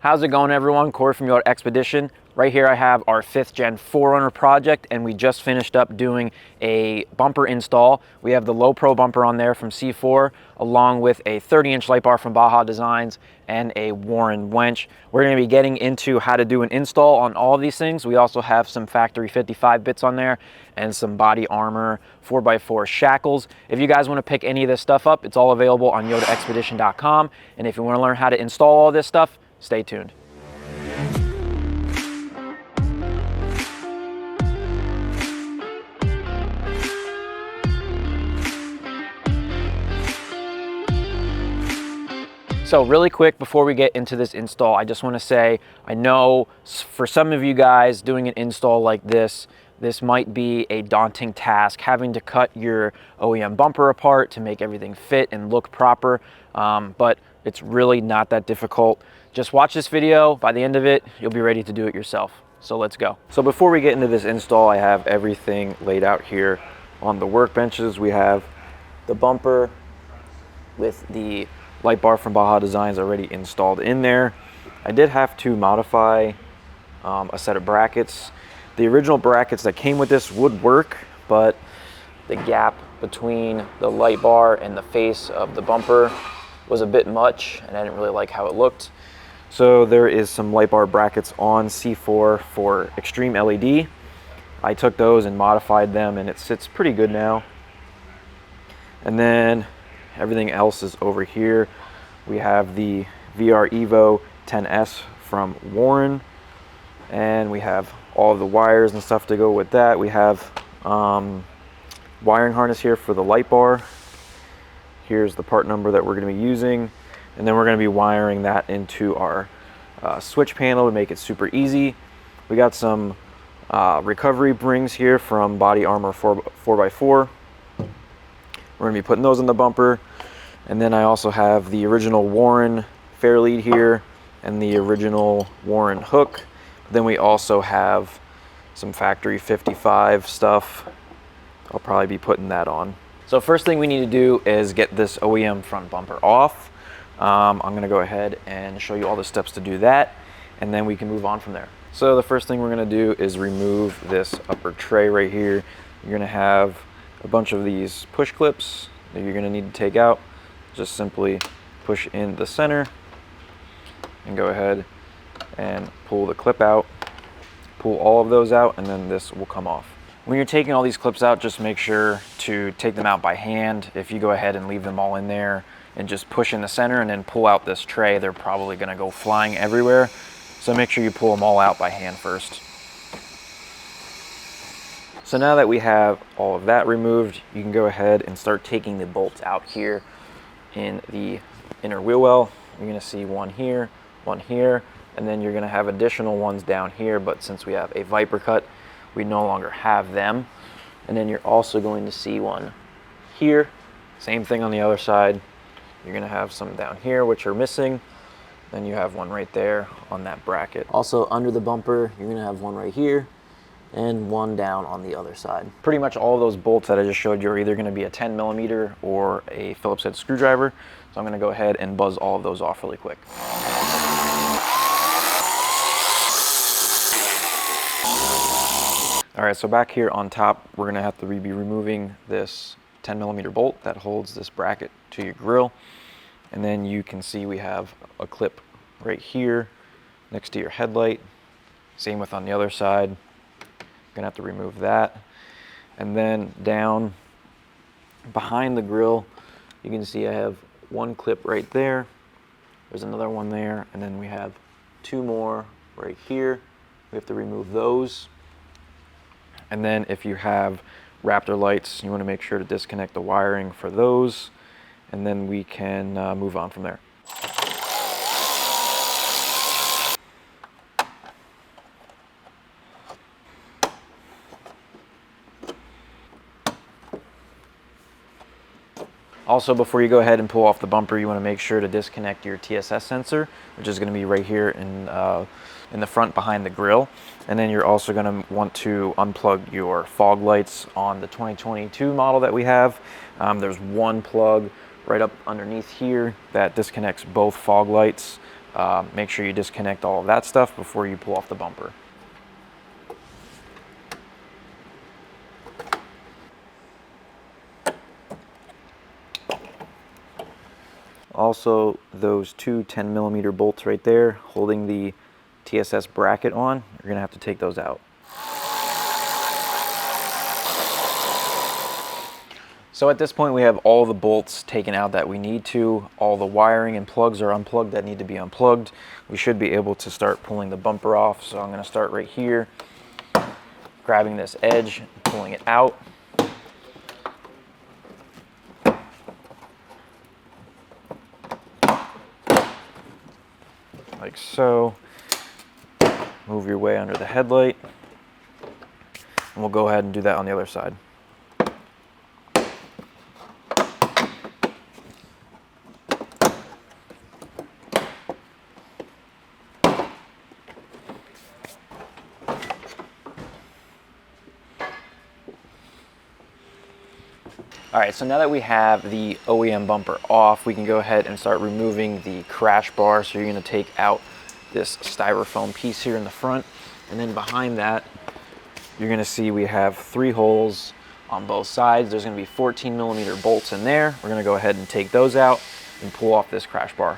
How's it going, everyone? Corey from Yacht Expedition. Right here I have our 5th gen 4Runner project, and we just finished up doing a bumper install. We have the low pro bumper on there from C4, along with a 30-inch light bar from Baja Designs and a Warren winch. We're going to be getting into how to do an install on all of these things. We also have some factory 55 bits on there and some body armor 4x4 shackles. If you guys want to pick any of this stuff up, it's all available on YodaExpedition.com. And if you want to learn how to install all this stuff, stay tuned. So really quick, before we get into this install, I just want to say, I know for some of you guys doing an install like this might be a daunting task, having to cut your OEM bumper apart to make everything fit and look proper, but it's really not that difficult. Just watch this video. By the end of it, you'll be ready to do it yourself. So let's go. So before we get into this install, I have everything laid out here on the workbenches. We have the bumper with the light bar from Baja Designs already installed in there. I did have to modify a set of brackets. The original brackets that came with this would work, but the gap between the light bar and the face of the bumper was a bit much, and I didn't really like how it looked. So there is some light bar brackets on C4 for extreme LED. I took those and modified them, and it sits pretty good now. And then everything else is over here. We have the VR Evo 10S from Warren, and we have all of the wires and stuff to go with that. We have wiring harness here for the light bar. Here's the part number that we're going to be using, and then we're going to be wiring that into our switch panel to make it super easy. We got some recovery rings here from Body Armor 4x4. We're going to be putting those in the bumper. And then I also have the original Warren Fairlead here and the original Warren hook. Then we also have some factory 55 stuff. I'll probably be putting that on. So first thing we need to do is get this OEM front bumper off. I'm going to go ahead and show you all the steps to do that, and then we can move on from there. So the first thing we're going to do is remove this upper tray right here. You're going to have a bunch of these push clips that you're going to need to take out. Just simply push in the center and go ahead and pull the clip out. Pull all of those out, and then this will come off. When you're taking all these clips out, just make sure to take them out by hand. If you go ahead and leave them all in there and just push in the center and then pull out this tray, they're probably going to go flying everywhere. So make sure you pull them all out by hand first. So now that we have all of that removed, you can go ahead and start taking the bolts out here in the inner wheel well. You're going to see one here, and then you're going to have additional ones down here, but since we have a Viper cut, we no longer have them. And then you're also going to see one here, same thing on the other side. You're going to have some down here which are missing. Then you have one right there on that bracket. Also under the bumper, you're going to have one right here and one down on the other side. Pretty much all of those bolts that I just showed you are either going to be a 10mm or a Phillips head screwdriver. So I'm going to go ahead and buzz all of those off really quick. All right, so back here on top, we're going to have to be removing this 10mm bolt that holds this bracket to your grill. And then you can see we have a clip right here next to your headlight. Same with on the other side. Gonna have to remove that. And then down behind the grill, you can see I have one clip right there. There's another one there, and then we have two more right here. We have to remove those. And then if you have Raptor lights, you want to make sure to disconnect the wiring for those, and then we can move on from there. Also, before you go ahead and pull off the bumper, you want to make sure to disconnect your TSS sensor, which is going to be right here in the front behind the grill. And then you're also going to want to unplug your fog lights on the 2022 model that we have. There's one plug right up underneath here that disconnects both fog lights. Make sure you disconnect all of that stuff before you pull off the bumper. Also, those two 10mm bolts right there holding the TSS bracket on, you're gonna have to take those out. So at this point we have all the bolts taken out that we need to, all the wiring and plugs are unplugged that need to be unplugged. We should be able to start pulling the bumper off. So I'm gonna start right here, grabbing this edge, pulling it out. Like so. Move your way under the headlight. And we'll go ahead and do that on the other side. All right, so now that we have the OEM bumper off, we can go ahead and start removing the crash bar. So you're gonna take out this styrofoam piece here in the front, and then behind that, you're gonna see we have 3 holes on both sides. There's gonna be 14mm bolts in there. We're gonna go ahead and take those out and pull off this crash bar.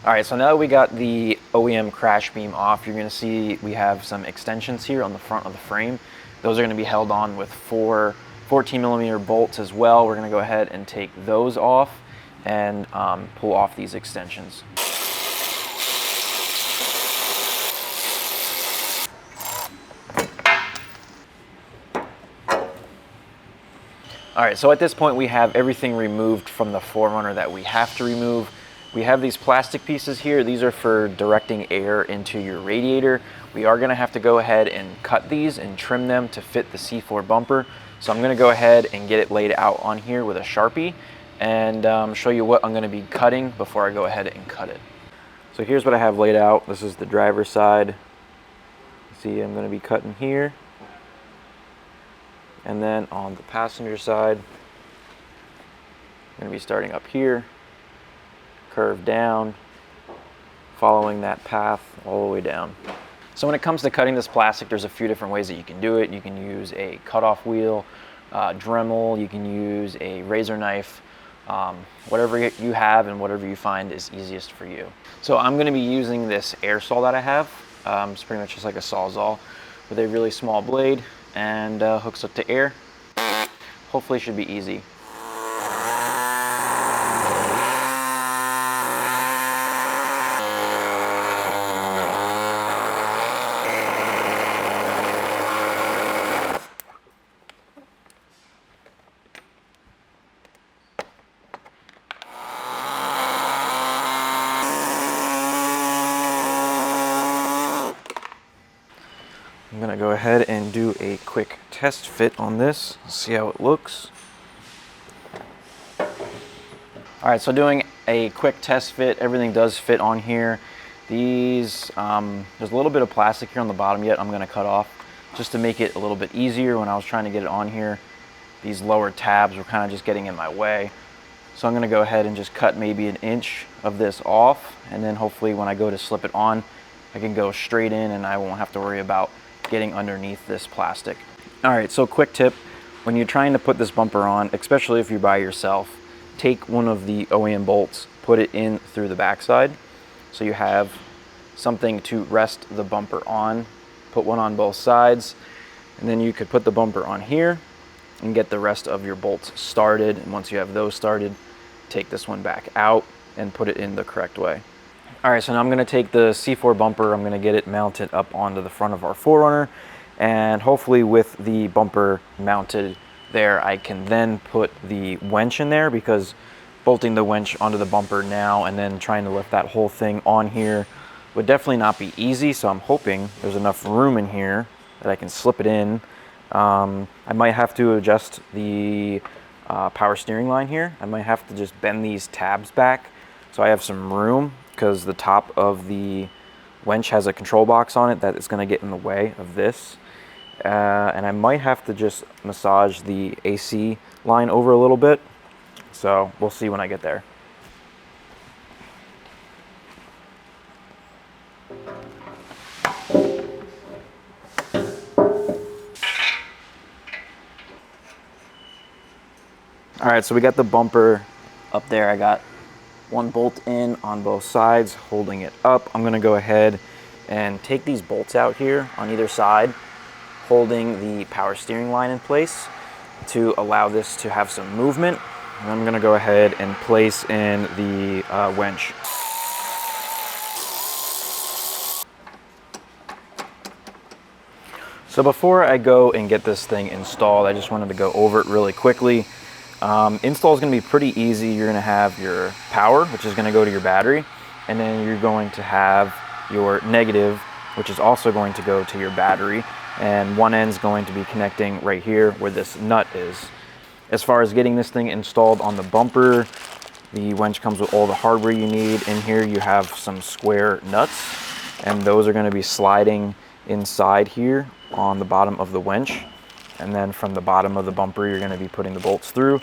All right, so now that we got the OEM crash beam off, you're gonna see we have some extensions here on the front of the frame. Those are gonna be held on with 4 14mm bolts as well. We're gonna go ahead and take those off and pull off these extensions. All right, so at this point we have everything removed from the 4Runner that we have to remove. We have these plastic pieces here. These are for directing air into your radiator. We are gonna have to go ahead and cut these and trim them to fit the C4 bumper. So I'm gonna go ahead and get it laid out on here with a Sharpie and show you what I'm gonna be cutting before I go ahead and cut it. So here's what I have laid out. This is the driver's side. See, I'm gonna be cutting here. And then on the passenger side, I'm gonna be starting up here, curve down, following that path all the way down. So when it comes to cutting this plastic, there's a few different ways that you can do it. You can use a cutoff wheel, Dremel, you can use a razor knife, whatever you have and whatever you find is easiest for you. So I'm gonna be using this air saw that I have. It's pretty much just like a Sawzall with a really small blade and hooks up to air. Hopefully it should be easy. I'm gonna go ahead and do a quick test fit on this, see how it looks. All right, so doing a quick test fit, everything does fit on here. These, there's a little bit of plastic here on the bottom yet I'm gonna cut off just to make it a little bit easier. When I was trying to get it on here, these lower tabs were kind of just getting in my way. So I'm gonna go ahead and just cut maybe 1 inch of this off, and then hopefully when I go to slip it on, I can go straight in and I won't have to worry about getting underneath this plastic. All right, so quick tip, when you're trying to put this bumper on, especially if you're by yourself, take one of the OEM bolts, put it in through the backside, so you have something to rest the bumper on. Put one on both sides, and then you could put the bumper on here and get the rest of your bolts started. And once you have those started, take this one back out and put it in the correct way. All right, so now I'm gonna take the C4 bumper, I'm gonna get it mounted up onto the front of our 4Runner, and hopefully with the bumper mounted there, I can then put the winch in there, because bolting the winch onto the bumper now and then trying to lift that whole thing on here would definitely not be easy. So I'm hoping there's enough room in here that I can slip it in. I might have to adjust the power steering line here. I might have to just bend these tabs back so I have some room, because the top of the winch has a control box on it that is going to get in the way of this. And I might have to just massage the AC line over a little bit. So we'll see when I get there. All right, so we got the bumper up there. I got one bolt in on both sides, holding it up. I'm gonna go ahead and take these bolts out here on either side, holding the power steering line in place to allow this to have some movement. And I'm gonna go ahead and place in the winch. So before I go and get this thing installed, I just wanted to go over it really quickly. Install is going to be pretty easy. You're going to have your power, which is going to go to your battery, and then you're going to have your negative, which is also going to go to your battery, and one end's going to be connecting right here where this nut is. As far as getting this thing installed on the bumper, the winch comes with all the hardware you need. In here you have some square nuts, and those are going to be sliding inside here on the bottom of the winch. And then from the bottom of the bumper, you're going to be putting the bolts through,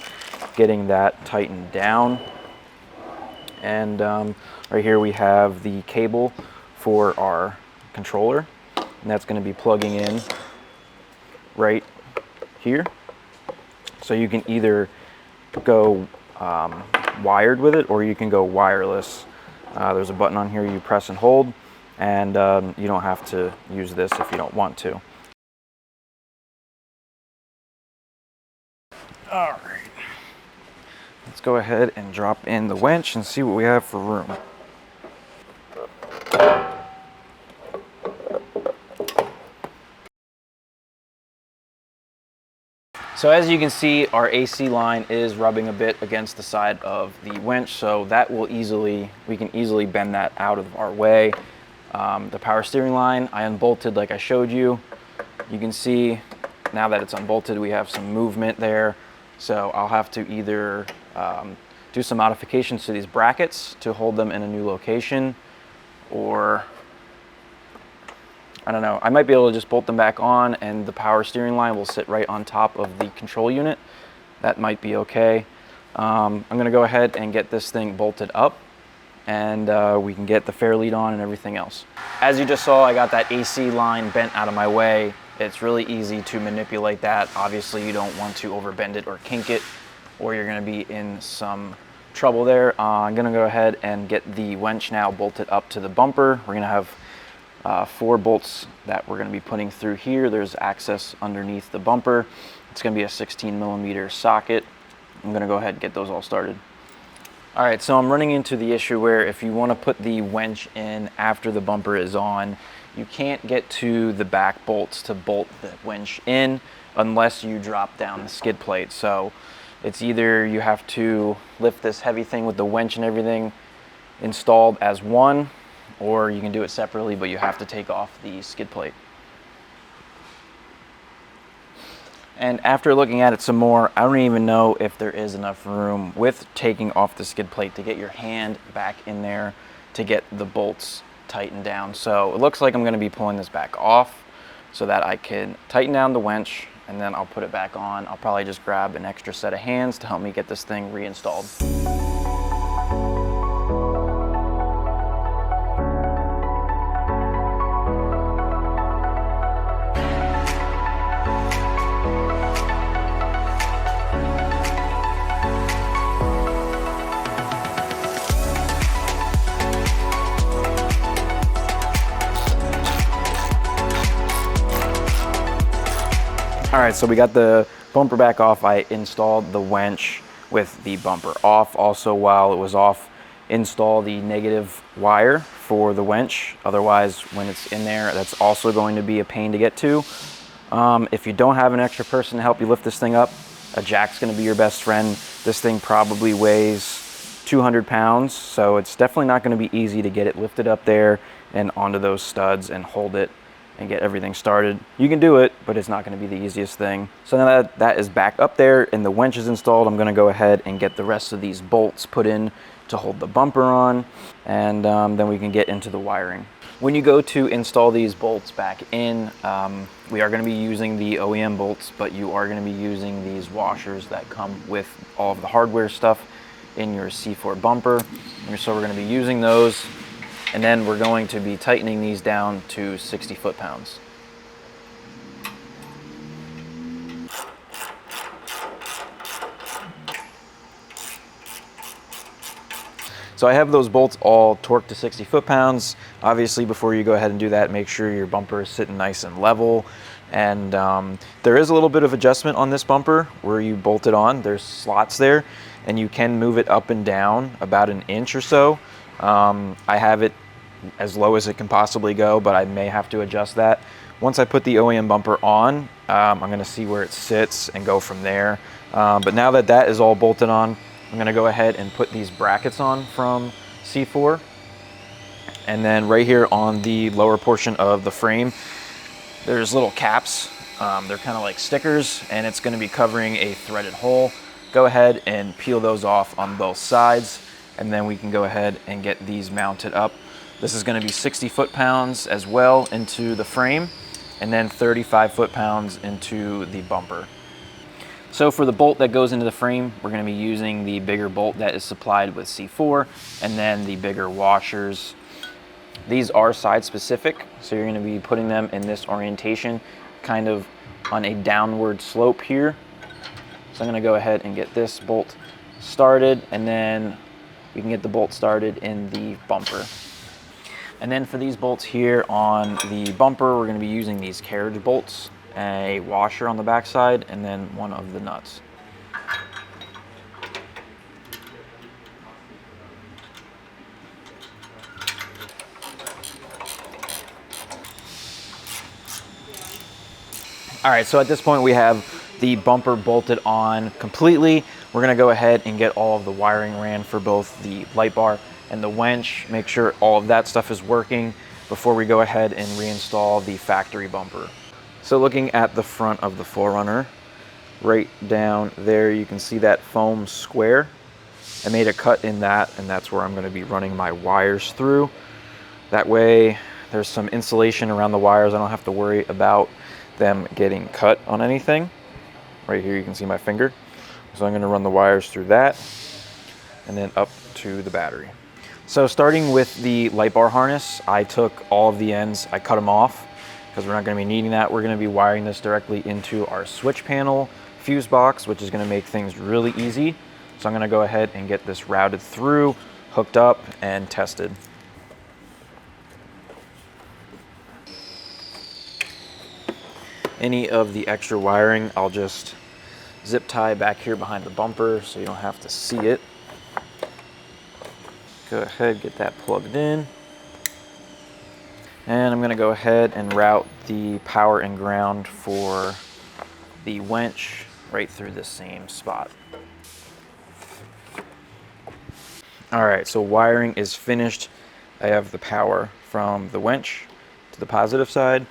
getting that tightened down. And right here we have the cable for our controller, and that's going to be plugging in right here. So you can either go wired with it, or you can go wireless. There's a button on here you press and hold, and you don't have to use this if you don't want to. All right, let's go ahead and drop in the winch and see what we have for room. So as you can see, our AC line is rubbing a bit against the side of the winch, so that will we can easily bend that out of our way. The power steering line, I unbolted like I showed you. You can see now that it's unbolted, we have some movement there. So I'll have to either do some modifications to these brackets to hold them in a new location, or I don't know, I might be able to just bolt them back on and the power steering line will sit right on top of the control unit. That might be okay. I'm gonna go ahead and get this thing bolted up, and we can get the Fairlead on and everything else. As you just saw, I got that AC line bent out of my way. It's really easy to manipulate that. Obviously, you don't want to overbend it or kink it, or you're gonna be in some trouble there. I'm gonna go ahead and get the winch now bolted up to the bumper. We're gonna have 4 bolts that we're gonna be putting through here. There's access underneath the bumper. It's gonna be a 16mm socket. I'm gonna go ahead and get those all started. All right, so I'm running into the issue where if you wanna put the winch in after the bumper is on, you can't get to the back bolts to bolt the winch in unless you drop down the skid plate. So it's either you have to lift this heavy thing with the winch and everything installed as one, or you can do it separately, but you have to take off the skid plate. And after looking at it some more, I don't even know if there is enough room with taking off the skid plate to get your hand back in there to get the bolts tightened down. So it looks like I'm going to be pulling this back off so that I can tighten down the winch, and then I'll put it back on. I'll probably just grab an extra set of hands to help me get this thing reinstalled. All right, so we got the bumper back off. I installed the winch with the bumper off. Also, while it was off, install the negative wire for the winch. Otherwise, when it's in there, that's also going to be a pain to get to. If you don't have an extra person to help you lift this thing up, a jack's gonna be your best friend. This thing probably weighs 200 pounds, so it's definitely not gonna be easy to get it lifted up there and onto those studs and hold it and get everything started. You can do it, but it's not gonna be the easiest thing. So now that is back up there and the winch is installed, I'm gonna go ahead and get the rest of these bolts put in to hold the bumper on, and then we can get into the wiring. When you go to install these bolts back in, we are going to be using the OEM bolts, but you are going to be using these washers that come with all of the hardware stuff in your C4 bumper. And so we're going to be using those, and then we're going to be tightening these down to 60 foot-pounds. So I have those bolts all torqued to 60 foot-pounds. Obviously, before you go ahead and do that, make sure your bumper is sitting nice and level. And there is a little bit of adjustment on this bumper where you bolt it on. There's slots there, and you can move it up and down about an inch or so. I have it as low as it can possibly go, but I may have to adjust that. Once I put the OEM bumper on, I'm gonna see where it sits and go from there. But now that that is all bolted on, I'm gonna go ahead and put these brackets on from C4. And then right here on the lower portion of the frame, there's little caps. They're kind of like stickers, and it's gonna be covering a threaded hole. Go ahead and peel those off on both sides, and then we can go ahead and get these mounted up. This is gonna be 60 foot-pounds as well into the frame, and then 35 foot-pounds into the bumper. So for the bolt that goes into the frame, we're going to be using the bigger bolt that is supplied with C4, and then the bigger washers. These are side specific, so you're going to be putting them in this orientation, kind of on a downward slope here. So I'm going to go ahead and get this bolt started, and then we can get the bolt started in the bumper. And then for these bolts here on the bumper, we're going to be using these carriage bolts, a washer on the back side, and then one of the nuts. All right, so at this point we have the bumper bolted on completely. We're gonna go ahead and get all of the wiring ran for both the light bar and the winch, make sure all of that stuff is working before we go ahead and reinstall the factory bumper. So looking at the front of the 4Runner, right down there, you can see that foam square. I made a cut in that, and that's where I'm going to be running my wires through. That way, there's some insulation around the wires. I don't have to worry about them getting cut on anything. Right here, you can see my finger. So I'm going to run the wires through that, and then up to the battery. So starting with the light bar harness, I took all of the ends, I cut them off, because we're not going to be needing that. We're going to be wiring this directly into our switch panel fuse box, which is going to make things really easy. So I'm going to go ahead and get this routed through, hooked up, and tested. Any of the extra wiring, I'll just zip tie back here behind the bumper so you don't have to see it. Go ahead, get that plugged in. And I'm going to go ahead and route the power and ground for the winch right through the same spot. All right, so wiring is finished. I have the power from the winch to the positive side,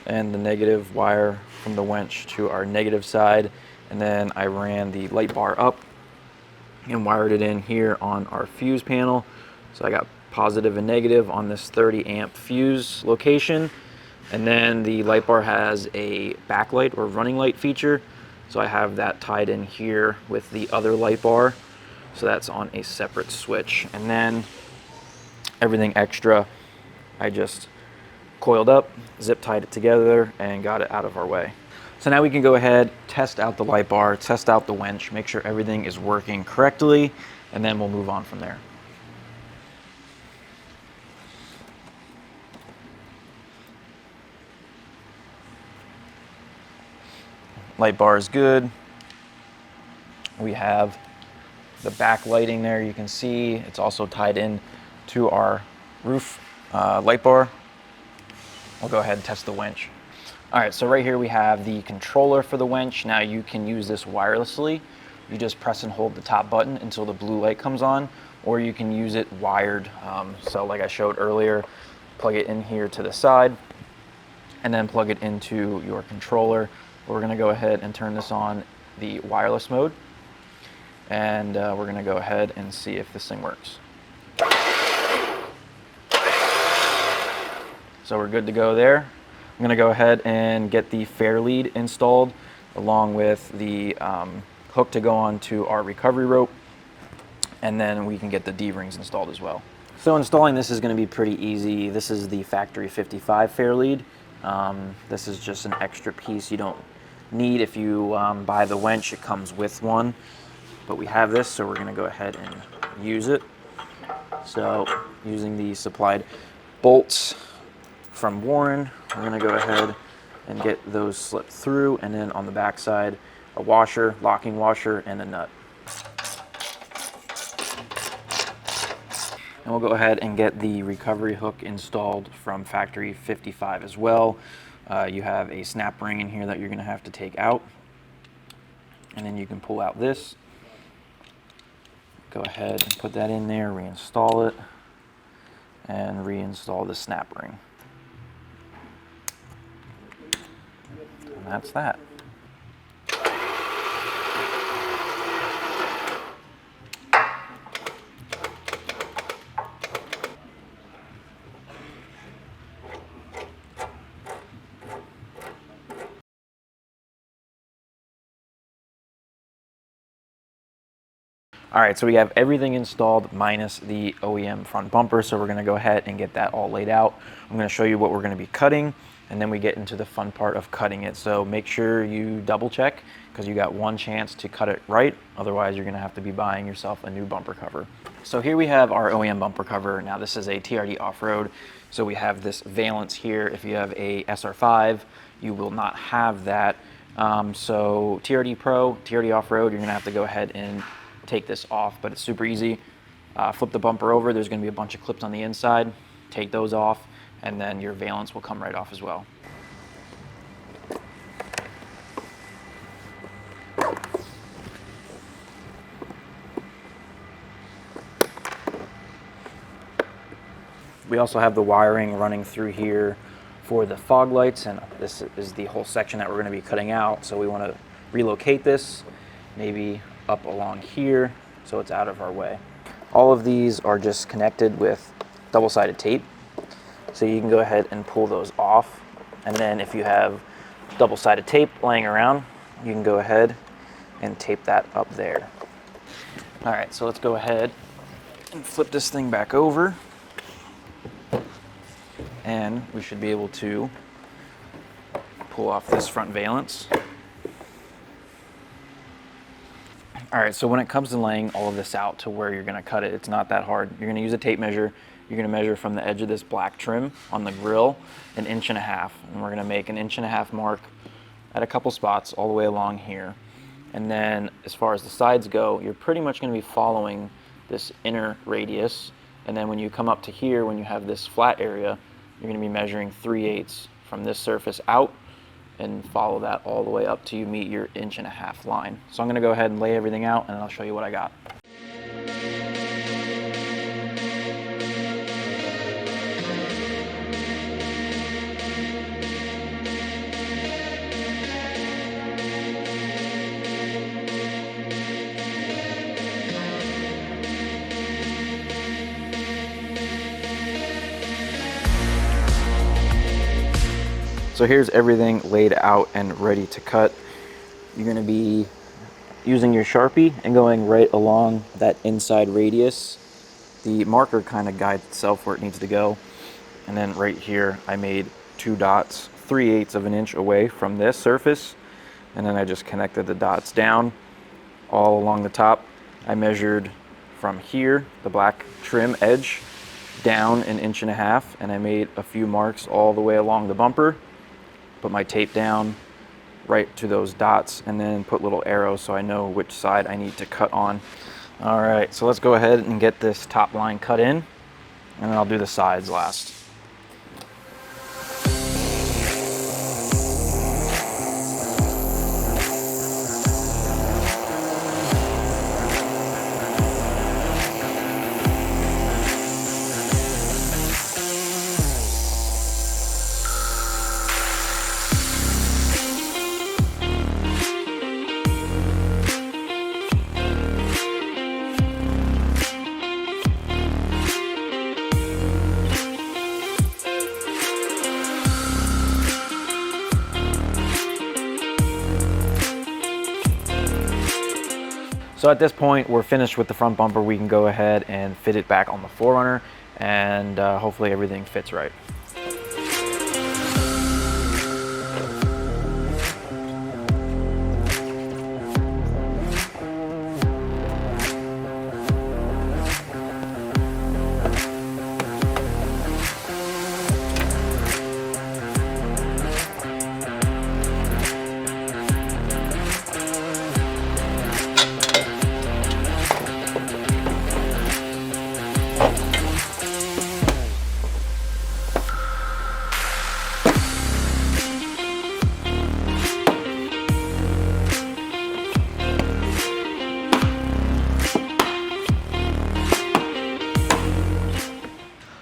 and the negative wire from the winch to our negative side. And then I ran the light bar up and wired it in here on our fuse panel. So I got positive and negative on this 30 amp fuse location. And then the light bar has a backlight or running light feature. So I have that tied in here with the other light bar. So that's on a separate switch. And then everything extra, I just coiled up, zip tied it together, and got it out of our way. So now we can go ahead, test out the light bar, test out the winch, make sure everything is working correctly, and then we'll move on from there. Light bar is good. We have the back lighting there. You can see it's also tied in to our roof light bar. We'll go ahead and test the winch. All right, so right here we have the controller for the winch. Now you can use this wirelessly. You just press and hold the top button until the blue light comes on, or you can use it wired. So like I showed earlier, plug it in here to the side and then plug it into your controller. We're gonna go ahead and turn this on the wireless mode, and we're gonna go ahead and see if this thing works. So we're good to go there. I'm gonna go ahead and get the Fairlead installed along with the hook to go onto our recovery rope, and then we can get the D-rings installed as well. So installing this is gonna be pretty easy. This is the factory 55 Fairlead. This is just an extra piece you don't need if you buy the winch. It comes with one, but we have this, so we're gonna go ahead and use it. So using the supplied bolts from Warren, we're gonna go ahead and get those slipped through, and then on the back side, a washer, locking washer, and a nut. And we'll go ahead and get the recovery hook installed from factory 55 as well. You have a snap ring in here that you're gonna have to take out, and then you can pull out this. Go ahead and put that in there, reinstall it, and reinstall the snap ring. And that's that. All right, so we have everything installed minus the OEM front bumper, so we're gonna go ahead and get that all laid out. I'm gonna show you what we're gonna be cutting, and then we get into the fun part of cutting it. So make sure you double check, because you got one chance to cut it right. Otherwise, you're gonna have to be buying yourself a new bumper cover. So here we have our OEM bumper cover. Now this is a TRD off-road, so we have this valance here. If you have a SR5, you will not have that. So TRD Pro, TRD off-road, you're gonna have to go ahead and take this off, but it's super easy. Flip the bumper over, there's gonna be a bunch of clips on the inside. Take those off, and then your valance will come right off as well. We also have the wiring running through here for the fog lights, and this is the whole section that we're gonna be cutting out. So we wanna relocate this, maybe up along here, so it's out of our way. All of these are just connected with double-sided tape, so you can go ahead and pull those off. And then if you have double-sided tape laying around, you can go ahead and tape that up there. All right, so let's go ahead and flip this thing back over, and we should be able to pull off this front valance. All right, so when it comes to laying all of this out to where you're gonna cut it, it's not that hard. You're gonna use a tape measure. You're gonna measure from the edge of this black trim on the grill 1.5 inches, and we're gonna make 1.5 inch mark at a couple spots all the way along here. And then as far as the sides go, you're pretty much gonna be following this inner radius. And then when you come up to here, when you have this flat area, you're gonna be measuring 3/8 from this surface out, and follow that all the way up till you meet your 1.5 inch line. So I'm gonna go ahead and lay everything out, and then I'll show you what I got. So here's everything laid out and ready to cut. You're gonna be using your Sharpie and going right along that inside radius. The marker kind of guides itself where it needs to go. And then right here, I made 2 dots, 3/8 of an inch away from this surface. And then I just connected the dots down all along the top. I measured from here, the black trim edge, down 1.5 inches, and I made a few marks all the way along the bumper. Put my tape down right to those dots, and then put little arrows so I know which side I need to cut on. All right, so let's go ahead and get this top line cut in, and then I'll do the sides last. So at this point, we're finished with the front bumper. We can go ahead and fit it back on the 4Runner, and hopefully everything fits right.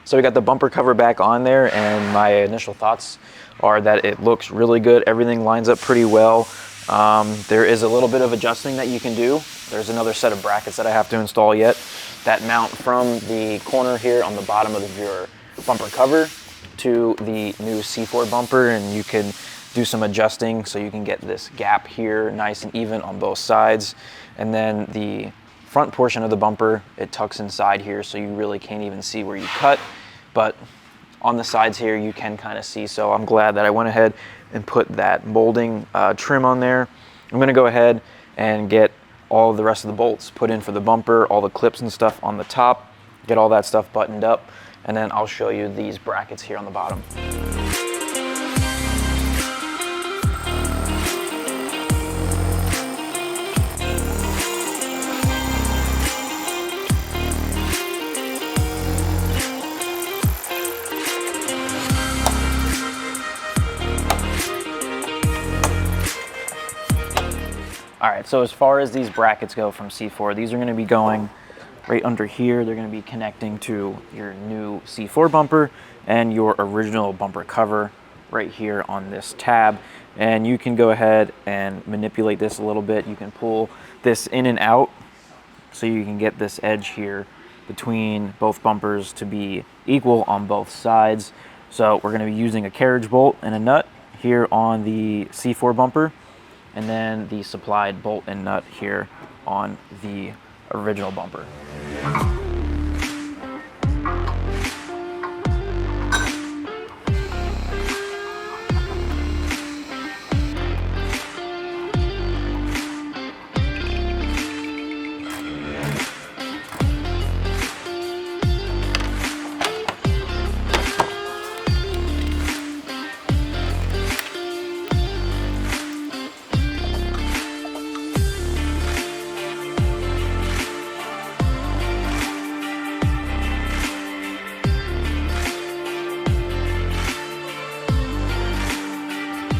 So we got the bumper cover back on there, and my initial thoughts are that it looks really good. Everything lines up pretty well. There is a little bit of adjusting that you can do. There's another set of brackets that I have to install yet that mount from the corner here on the bottom of your bumper cover to the new C4 bumper, and you can do some adjusting so you can get this gap here nice and even on both sides. And then the front portion of the bumper, it tucks inside here so you really can't even see where you cut, but on the sides here you can kind of see. So I'm glad that I went ahead and put that molding trim on there. I'm going to go ahead and get all the rest of the bolts put in for the bumper, all the clips and stuff on the top, get all that stuff buttoned up, and then I'll show you these brackets here on the bottom. All right, so as far as these brackets go from C4, these are going to be going right under here. They're going to be connecting to your new C4 bumper and your original bumper cover right here on this tab. And you can go ahead and manipulate this a little bit. You can pull this in and out so you can get this edge here between both bumpers to be equal on both sides. So we're going to be using a carriage bolt and a nut here on the C4 bumper, and then the supplied bolt and nut here on the original bumper.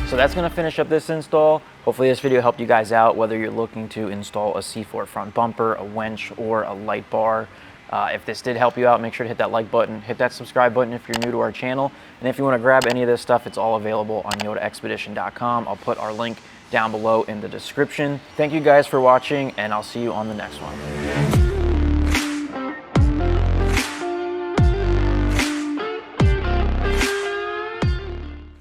So that's going to finish up this install. Hopefully this video helped you guys out, whether you're looking to install a C4 front bumper, a winch, or a light bar. If this did help you out, make sure to hit that like button, hit that subscribe button if you're new to our channel. And if you want to grab any of this stuff, it's all available on yodaexpedition.com. I'll put our link down below in the description. Thank you guys for watching, and I'll see you on the next one.